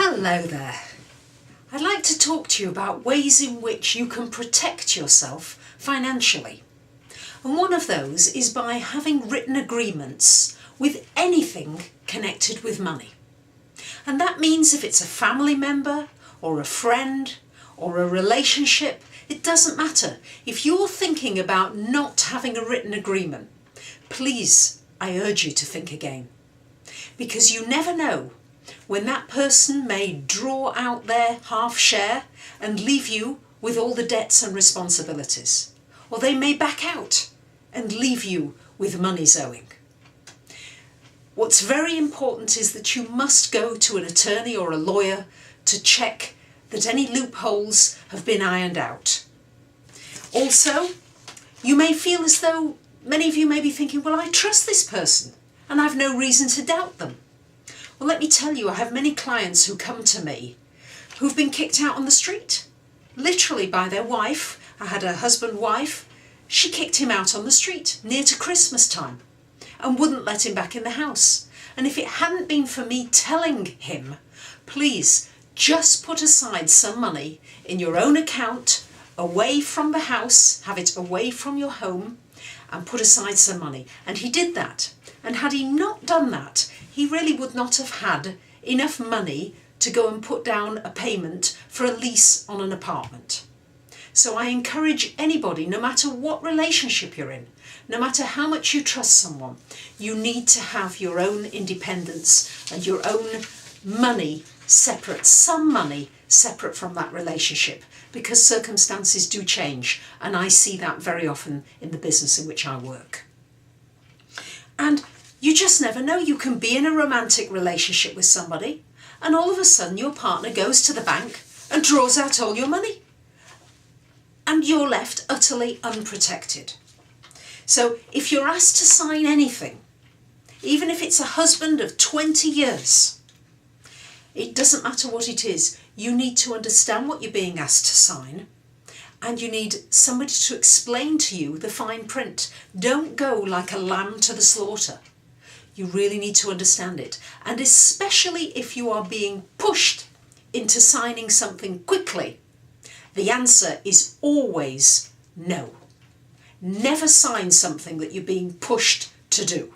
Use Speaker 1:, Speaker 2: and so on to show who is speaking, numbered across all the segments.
Speaker 1: Hello there. I'd like to talk to you about ways in which you can protect yourself financially. And one of those is by having written agreements with anything connected with money. And that means if it's a family member or a friend or a relationship, it doesn't matter. If you're thinking about not having a written agreement, please, I urge you to think again. Because you never know when that person may draw out their half share and leave you with all the debts and responsibilities. Or they may back out and leave you with monies owing. What's very important is that you must go to an attorney or a lawyer to check that any loopholes have been ironed out. Also, you may feel as though many of you may be thinking, well, I trust this person and I've no reason to doubt them. Well, let me tell you, I have many clients who come to me who've been kicked out on the street, literally by their wife. I had a husband-wife, she kicked him out on the street near to Christmas time and wouldn't let him back in the house. And if it hadn't been for me telling him, please just put aside some money in your own account, away from the house, have it away from your home, and put aside some money. And he did that. And had he not done that, he really would not have had enough money to go and put down a payment for a lease on an apartment. So I encourage anybody, no matter what relationship you're in, no matter how much you trust someone, you need to have your own independence and your own money separate, some money separate from that relationship, because circumstances do change, and I see that very often in the business in which I work. And you just never know. You can be in a romantic relationship with somebody and all of a sudden your partner goes to the bank and draws out all your money and you're left utterly unprotected. So if you're asked to sign anything, even if it's a husband of 20 years, it doesn't matter what it is, you need to understand what you're being asked to sign, and you need somebody to explain to you the fine print. Don't go like a lamb to the slaughter. You really need to understand it. And especially if you are being pushed into signing something quickly, the answer is always no. Never sign something that you're being pushed to do.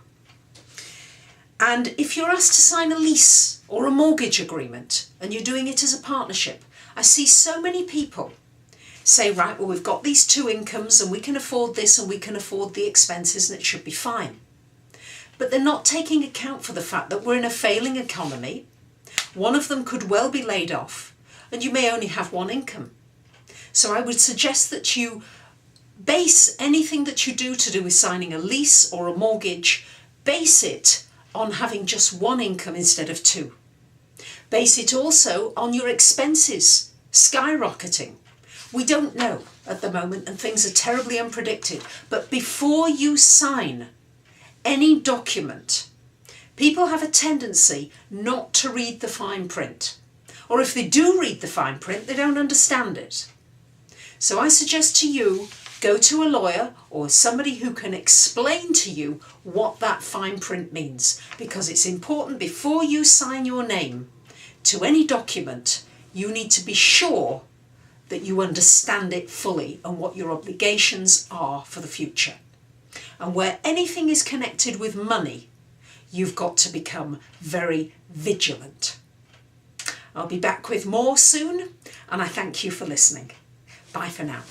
Speaker 1: And if you're asked to sign a lease or a mortgage agreement and you're doing it as a partnership, I see so many people say, right, well, we've got these two incomes and we can afford this and we can afford the expenses and it should be fine. But they're not taking account for the fact that we're in a failing economy. One of them could well be laid off and you may only have one income. So I would suggest that you base anything that you do to do with signing a lease or a mortgage, base it on having just one income instead of two. Base it also on your expenses skyrocketing. We don't know at the moment and things are terribly unpredicted, but before you sign any document, people have a tendency not to read the fine print. Or if they do read the fine print, they don't understand it. So I suggest to you, go to a lawyer or somebody who can explain to you what that fine print means, because it's important before you sign your name to any document, you need to be sure that you understand it fully and what your obligations are for the future. And where anything is connected with money, you've got to become very vigilant. I'll be back with more soon, and I thank you for listening. Bye for now.